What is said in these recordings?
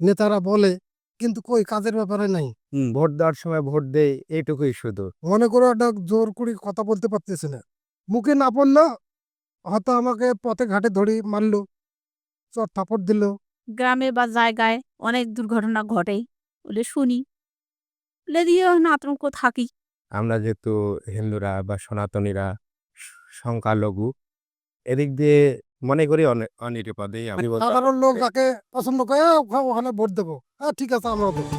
নেতারা বলে, কিন্তু কই কাজের ব্যাপারে নাই। ভোট দেওয়ার সময় ভোট দেই এইটুকুই শুধু। মনে করো একটা জোর করে কথা বলতে পারতেছি না, মুখে না পড়লো হয়তো আমাকে পথে ঘাটে ধরে মারলো, চর থাপড় দিল। গ্রামে বা জায়গায় অনেক দুর্ঘটনা ঘটে বলে শুনি, বলে দিয়ে আতঙ্ক থাকি। আমরা যেহেতু হিন্দুরা বা সনাতনীরা সংখ্যালঘু, এদিক দিয়ে মনে করি অনিরাপদেই সাধারণ লোক যাকে পছন্দ করে ওখানে ভোট দেবো, হ্যাঁ ঠিক আছে আমরা দেবো।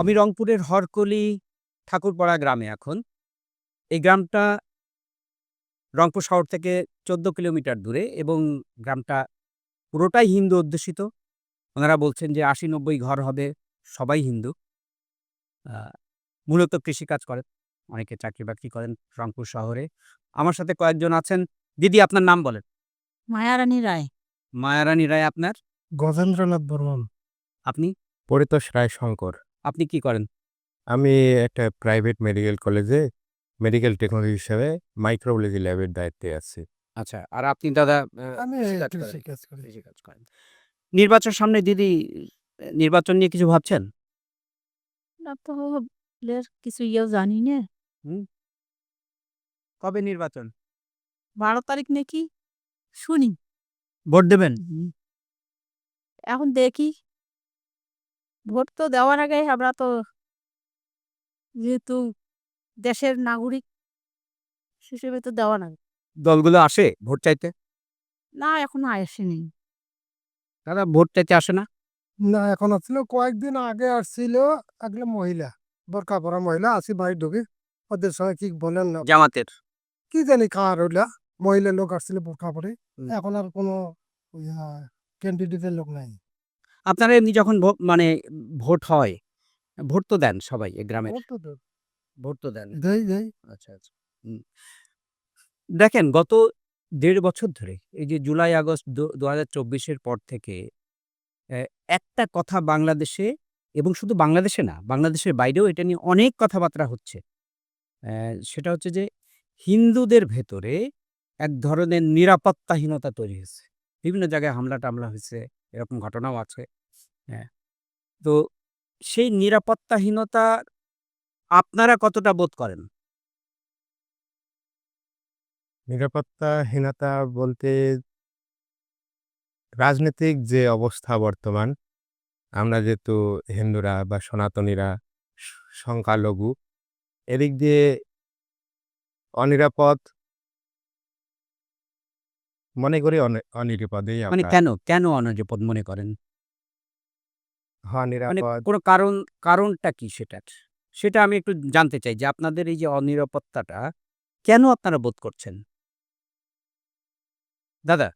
আমি রংপুরের হরকলি ঠাকুরপাড়া গ্রামে এখন। এই গ্রামটা রংপুর শহর থেকে 14 কিলোমিটার দূরে এবং গ্রামটা পুরোটাই হিন্দু অধ্যুষিত। ওনারা বলছেন যে 80-90 ঘর হবে, সবাই হিন্দু। মূলত কৃষিকাজ করেন, অনেকে চাকরি-বাকরি করেন রংপুর শহরে। আমার সাথে কয়েকজন আছেন। দিদি, আপনার নাম বলেন। মায়ারানী রায়। মায়ারানী রায়। আপনার? গজেন্দ্রনাথ বর্মন। আপনি? পরিতোষ রায় শঙ্কর। আপনি কি করেন? আমি একটা প্রাইভেট মেডিকেল কলেজে মেডিকেল টেকনোলজি হিসেবে মাইক্রোবায়োলজি ল্যাবের দায়িত্বে আছি। আচ্ছা, আর আপনি দাদা? আমি কৃষিকাজ করেন। কৃষিকাজ করি। কৃষিকাজ করেন। নির্বাচন সামনে দিদি, নির্বাচন নিয়ে কিছু ভাবছেন? না তো কিছু ইয়েও জানি না। হুম? কবে নির্বাচন? 12 তারিখ নাকি শুনি। ভোট দেবেন? এখন দেখি, ভোট তো দেওয়ার আগে আমরা তো যেহেতু দেশের নাগরিক হিসেবে তো দেওয়া না। দলগুলো আসে ভোট চাইতে? না, এখনো আসেনি। দাদা, ভোট চাইতে আসে না? না এখন আসছিল, কয়েকদিন আগে আসছিল একটা মহিলা, বোরকা পরা মহিলা, আসি বাড়ি ঢুকে ওদের সঙ্গে কি বলেন না জামাতের? কি জানি কার ওইলা, মহিলা লোক আসছিল বোরকা পরে। এখন আর কোনো ক্যান্ডিডেটের লোক নাই। আপনারা এমনি যখন মানে ভোট হয়, ভোট তো দেন সবাই এই গ্রামের? ভোট তো দেব। ভোট তো দেন। দেই দেই। আচ্ছা, আচ্ছা। দেখেন, গত 1.5 বছর ধরে এই যে জুলাই আগস্ট 2024-এর পর থেকে একটা কথা বাংলাদেশে, এবং শুধু বাংলাদেশে না, বাংলাদেশের বাইরেও এটা নিয়ে অনেক কথাবার্তা হচ্ছে। সেটা হচ্ছে যে হিন্দুদের ভেতরে এক ধরনের নিরাপত্তাহীনতা তৈরি হয়েছে। বিভিন্ন জায়গায় হামলা-টামলা হয়েছে, এরকম ঘটনাও আছে। হ্যাঁ। তো সেই নিরাপত্তাহীনতা আপনারা কতটা বোধ করেন? নিরাপত্তাহীনতা বলতে রাজনৈতিক যে অবস্থা বর্তমান, আমরা যেহেতু হিন্দুরা বা সনাতনীরা সংখ্যালঘু, এদিক দিয়ে অনিরাপদ মনে করি অনিরাপদেই মানে আমরা। কেন অনিরাপদ মনে করেন? মানে নিরাপদ কোনো কারণটা কি সেটার? সেটা আমি একটু জানতে চাই যে আপনাদের এই যে অনিরাপত্তাটা কেন আপনারা বোধ করছেন? দাদা,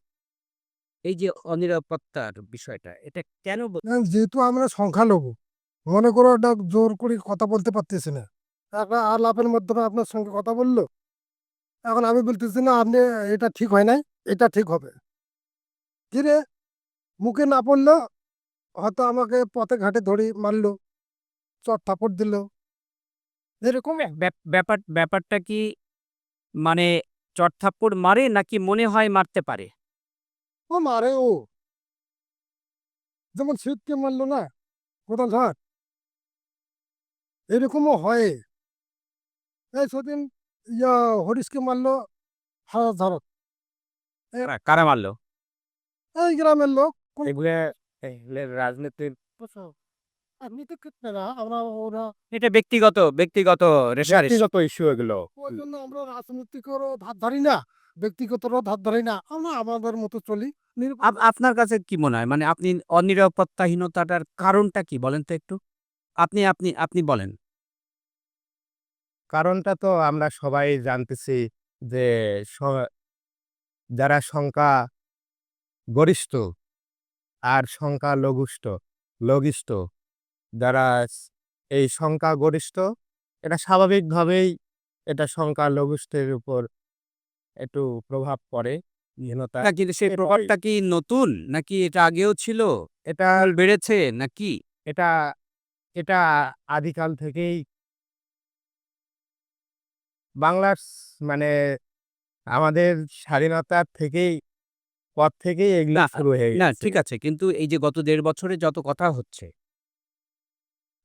এই যে অনিরাপত্তার বিষয়টা, এটা কেন যেহেতু আমরা সংখ্যালঘু, মনে করো একটা জোর করে কথা বলতে পারতেছি না, একটা আলাপের মাধ্যমে আপনার সঙ্গে কথা বললো, এখন আমি বলতেছি না আপনি এটা ঠিক হয় নাই, এটা ঠিক হবে, কি রে, মুখে না পড়লো হয়তো আমাকে পথে ঘাটে ধরে মারলো, চর থাপড় দিল, এরকম। ব্যাপারটা কি, মানে চড়-থাপ্পড় মারে নাকি মনে হয় মারতে পারে? ও মারে ও, যেমন শীতকে মারলো না কোথাও ঝড়, এরকমও হয়। এই সেদিন ইয়া হরিশকে মারলো হাজার ঝড়, কারা মারলো? এই গ্রামের লোক। এগুলো রাজনীতির আপনি তো কিনতে না, আমরা ওরা এটা ব্যক্তিগত রেষারেষি। ব্যক্তিগত ইস্যু এগুলো। ওই জন্য আমরা রাজনীতিকেরও ধার ধারি না, ব্যক্তিগতরও ধার ধারি না, আমরা আমাদের মতো চলি। আপনার কাছে কি মনে হয়, মানে আপনি অনিরাপত্তাহীনতাটার কারণটা কি বলেন তো একটু? আপনি আপনি আপনি বলেন। কারণটা তো আমরা সবাই জানতেছি যে স- যারা সংখ্যা গরিষ্ঠ আর সংখ্যা লঘিষ্ঠ, যারা এই সংখ্যা গরিষ্ঠ, এটা স্বাভাবিকভাবেই এটা সংখ্যা লঘিষ্ঠের উপর একটু প্রভাব পড়ে হীনতা। না, কিন্তু সেই প্রভাবটা কি নতুন নাকি এটা আগেও ছিল? এটা বেড়েছে নাকি? এটা এটা আদিকাল থেকেই বাংলার মানে আমাদের স্বাধীনতার থেকেই পর থেকেই এগুলো না, শুরু হয়ে না গেছে। ঠিক আছে। কিন্তু এই যে গত ১.৫ বছরে যত কথা হচ্ছে,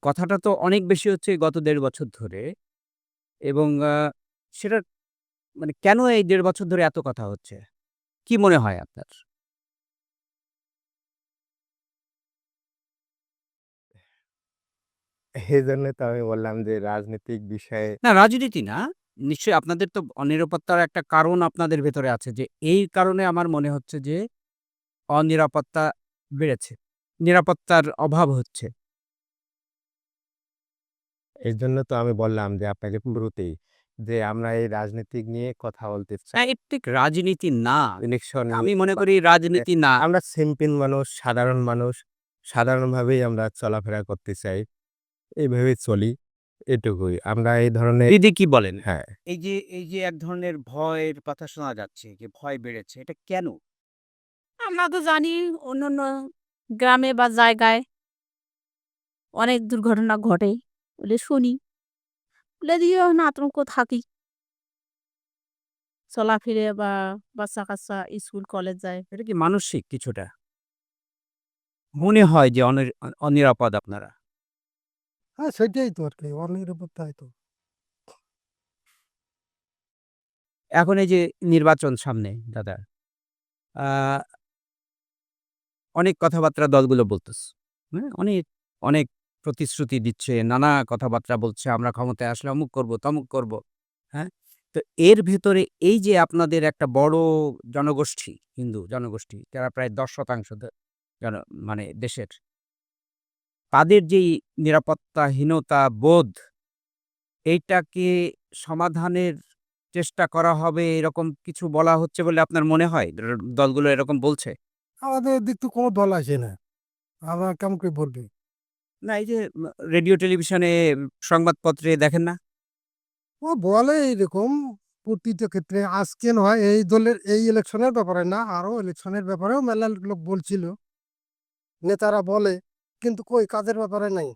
কথাটা তো অনেক বেশি হচ্ছে গত ১.৫ বছর ধরে এবং সেটার মানে কেন এই ১.৫ বছর ধরে এত কথা হচ্ছে? কি মনে হয় আপনার? এজন্য তো আমি বললাম যে রাজনৈতিক বিষয়ে না রাজনীতি না। নিশ্চয়ই আপনাদের তো অনিরাপত্তার একটা কারণ আপনাদের ভেতরে আছে যে এই কারণে আমার মনে হচ্ছে যে অনিরাপত্তা বেড়েছে। নিরাপত্তার অভাব হচ্ছে। এজন্য তো আমি বললাম যে আপনাকে শুরুতেই যে আমরা এই রাজনীতিক নিয়ে কথা বলতে চাই। এটা ঠিক রাজনীতি না। ইলেকশন আমি নিয়ে মনে বা করি রাজনীতি না। আমরা সিম্পল মানুষ, সাধারণ মানুষ। সাধারণভাবেই আমরা চলাফেরা করতে চাই। এইভাবেই চলি, এটুকুই। আমরা এই ধরনের দিদি কি বলেন? হ্যাঁ, এই যে এক ধরনের ভয়ের কথা শোনা যাচ্ছে যে ভয় বেড়েছে। এটা কেন? আমরা তো জানি অন্যান্য গ্রামে বা জায়গায় অনেক দুর্ঘটনা ঘটে বলে শুনি। বলে দিয়ে এখন আতঙ্ক থাকি। চলাফিরে বা বাচ্চা-কাচ্চা স্কুল কলেজ যায়। এটা কি মানসিক কিছুটা? মনে হয় যে অনিরাপদ আপনারা। হ্যাঁ, সেটাই তো আরকি অনিরাপত্তাই তো। এখন এই যে নির্বাচন সামনে দাদা, আ অনেক কথাবার্তা দলগুলো বলতেছে। হ্যাঁ? অনেক প্রতিশ্রুতি দিচ্ছে, নানা কথাবার্তা বলছে, আমরা ক্ষমতায় আসলে অমুক করব, তমুক করব। হ্যাঁ? তো এর ভেতরে এই যে আপনাদের একটা বড় জনগোষ্ঠী, হিন্দু জনগোষ্ঠী, যারা প্রায় ১০% জন মানে দেশের, তাদের যেই নিরাপত্তাহীনতা বোধ, এইটাকে সমাধানের চেষ্টা করা হবে এরকম কিছু বলা হচ্ছে বলে আপনার মনে হয়? দলগুলো এরকম বলছে? আমাদের এদিক তো কোনো দল আসে না। আমরা কেমন করে বলবে? না এই যে রেডিও, টেলিভিশনে, সংবাদপত্রে দেখেন না? ও বলে এরকম প্রতিটা ক্ষেত্রে আজকে নয় এই দলের এই ইলেকশনের ব্যাপারে না, আরো ইলেকশনের ব্যাপারেও মেলা লোক বলছিল। নেতারা বলে, কিন্তু কই কাজের ব্যাপারে নাই।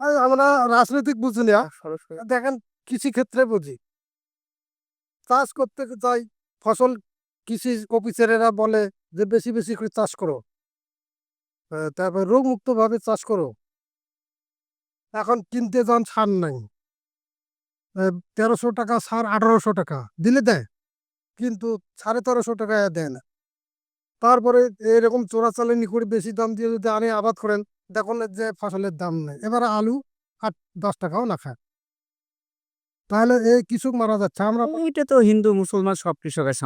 আর আমরা রাজনৈতিক বুঝি না। সরাসরি দেখেন কৃষি ক্ষেত্রে বুঝি। চাষ করতে যাই, ফসল কৃষি অফিসারেরা বলে যে বেশি, বেশি করে চাষ করো। তারপরে রোগমুক্তভাবে চাষ করো। এখন কিনতে যান সার নাই। ১৩০০ টাকা সার ১৮০০ টাকা দিলে দেয়। কিন্তু ১৩৫০ টাকায় দেয় না। তারপরে এরকম চোরাচালানি করে বেশি দাম দিয়ে যদি আনে আবাদ করেন, দেখুন যে ফসলের দাম নেই। এবারে আলু ৮-১০ টাকাও না খায়। তাহলে এই কৃষক মারা যাচ্ছে। আমরা এটা তো হিন্দু, মুসলমান সব কৃষকের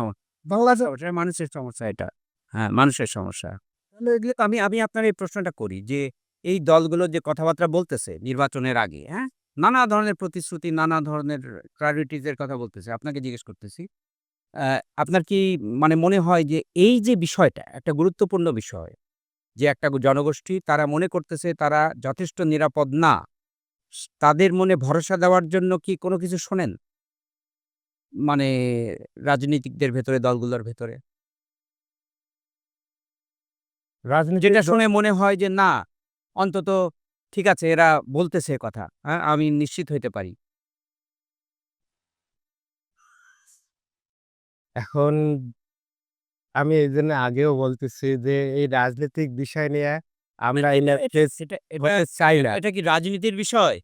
বাংলাদেশে সমস্যা, মানুষের সমস্যা এটা। হ্যাঁ, মানুষের সমস্যা। তাহলে এগুলো তো আমি আমি আপনার এই প্রশ্নটা করি যে, এই দলগুলো যে কথাবার্তা বলতেছে নির্বাচনের আগে, হ্যাঁ? নানা ধরনের প্রতিশ্রুতি, নানা ধরনের প্রায়োরিটিজ এর কথা বলতেছে। আপনাকে জিজ্ঞেস করতেছি। আপনার কি মানে মনে হয় যে এই যে বিষয়টা একটা গুরুত্বপূর্ণ বিষয়, যে একটা জনগোষ্ঠী তারা মনে করতেছে তারা যথেষ্ট নিরাপদ না। তাদের মনে ভরসা দেওয়ার জন্য কি কোনো কিছু শোনেন? মানে রাজনীতিকদের ভেতরে, দলগুলোর ভেতরে? রাজনীতিক যেটা শুনে মনে হয় যে না, অন্তত ঠিক আছে এরা বলতেছে এ কথা। হ্যাঁ? আমি নিশ্চিত হইতে পারি। এখন আমি এইজন্য আগেও বলতেছি যে এই রাজনৈতিক বিষয় নিয়ে আমরা ইন্টারফেস এটা এটা হতে চাই না। এটা কি রাজনীতির বিষয়?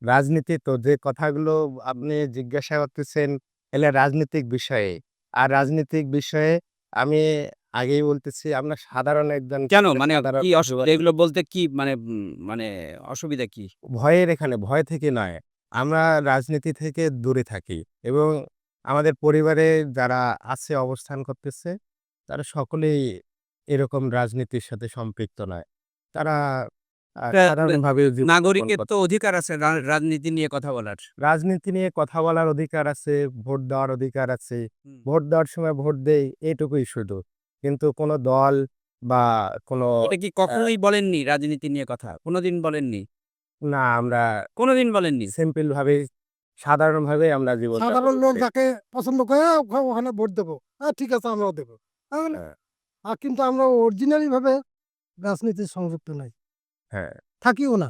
রাজনীতি তো যে কথাগুলো আপনি জিজ্ঞাসা করতেছেন, এগুলা রাজনৈতিক বিষয়ে। আর রাজনৈতিক বিষয়ে আমি আগেই বলতেছি আমরা সাধারণ একজন কেন? মানে সাধারণ কি অসুবিধা? এগুলো বলতে কি মানে অসুবিধা কি? ভয়ের এখানে ভয় থেকে নয়। আমরা রাজনীতি থেকে দূরে থাকি এবং আমাদের পরিবারে যারা আছে অবস্থান করতেছে, তারা সকলেই এরকম রাজনীতির সাথে সম্পৃক্ত নয়। তারা এটা সাধারণভাবে জীবনযাপন নাগরিকের তো করছে। অধিকার আছে রাজনীতি নিয়ে কথা বলার। রাজনীতি নিয়ে কথা বলার অধিকার আছে, ভোট দেওয়ার অধিকার আছে। হুম। ভোট দেওয়ার সময় ভোট দেই এটুকুই শুধু। কিন্তু কোনো দল বা কোনো এটা কি কখনোই বলেননি রাজনীতি নিয়ে কথা? কোনদিন বলেননি? না আমরা কোনদিন বলেননি? সিম্পল ভাবেই সাধারণভাবেই আমরা জীবনযাপন সাধারণ লোক করি। যাকে পছন্দ করে ওখানে ভোট দেবো। হ্যাঁ, ঠিক আছে আমরাও দেবো। তাহলে হ্যাঁ, কিন্তু আমরা অরিজিনালি ভাবে রাজনীতির সংযুক্ত নাই। হ্যাঁ। থাকিও না।